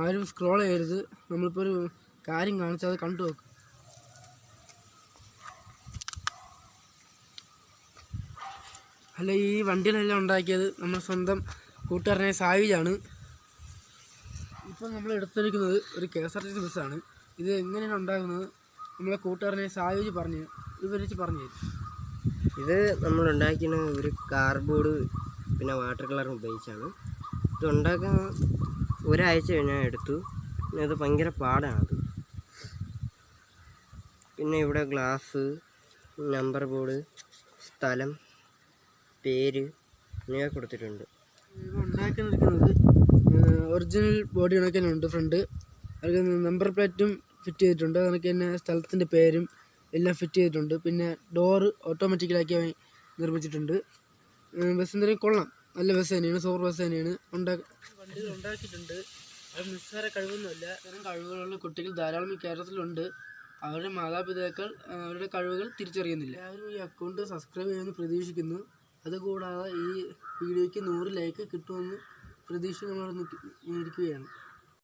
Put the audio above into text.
ആരും സ്ക്രോൾ ചെയ്യരുത്. നമ്മളിപ്പോൾ ഒരു കാര്യം കാണിച്ചാൽ അത് കണ്ടു നോക്കും. അല്ല, ഈ വണ്ടികളെല്ലാം ഉണ്ടാക്കിയത് നമ്മുടെ സ്വന്തം കൂട്ടുകാരനായ സായുജാണ്. ഇപ്പോൾ നമ്മൾ എടുത്തിരിക്കുന്നത് ഒരു KSRTC ബസ്സാണ്. ഇത് എങ്ങനെയാണ് ഉണ്ടാകുന്നത് നമ്മളെ കൂട്ടുകാരനായ സായുജ് വിവരിച്ച് പറഞ്ഞു തരും. ഇത് നമ്മൾ ഉണ്ടാക്കുന്ന ഒരു കാർഡ്ബോർഡ് പിന്നെ വാട്ടർ കളർ ഉപയോഗിച്ചാണ് ഇത് ഉണ്ടാക്കാൻ. ഒരാഴ്ച ഞാൻ എടുത്തു. പിന്നെ അത് ഭയങ്കര പാടാണത്. പിന്നെ ഇവിടെ ഗ്ലാസ്, നമ്പർ ബോർഡ്, സ്ഥലം, പേര് എന്നിവ കൊടുത്തിട്ടുണ്ട്. ഇത് ഉണ്ടാക്കിയിരിക്കുന്നത് ഒറിജിനൽ ബോഡി കണക്ക് തന്നെ ഉണ്ട്. ഫ്രണ്ട് അതിൽ നമ്പർ പ്ലേറ്റും ഫിറ്റ് ചെയ്തിട്ടുണ്ട്. കണക്ക് തന്നെ സ്ഥലത്തിൻ്റെ പേരും എല്ലാം ഫിറ്റ് ചെയ്തിട്ടുണ്ട്. പിന്നെ ഡോറ് ഓട്ടോമാറ്റിക്കലാക്കി നിർമ്മിച്ചിട്ടുണ്ട്. ബസ് എന്തായാലും കൊള്ളാം, നല്ല ബസ് തന്നെയാണ്, സൂപ്പർ ബസ് തന്നെയാണ്. വണ്ടികൾ ഉണ്ടാക്കിയിട്ടുണ്ട്. അത് നിസ്സാര കഴിവൊന്നുമില്ല. ഇത്തരം കഴിവുകളുള്ള കുട്ടികൾ ധാരാളം ഈ കേരളത്തിലുണ്ട്. അവരുടെ മാതാപിതാക്കൾ അവരുടെ കഴിവുകൾ തിരിച്ചറിയുന്നില്ല. എല്ലാവരും ഈ അക്കൗണ്ട് സബ്സ്ക്രൈബ് ചെയ്യുമെന്ന് പ്രതീക്ഷിക്കുന്നു. അതുകൂടാതെ ഈ വീഡിയോയ്ക്ക് 100 ലൈക്ക് കിട്ടുമെന്ന് പ്രതീക്ഷിച്ച് നമ്മൾ ഇരിക്കുകയാണ്.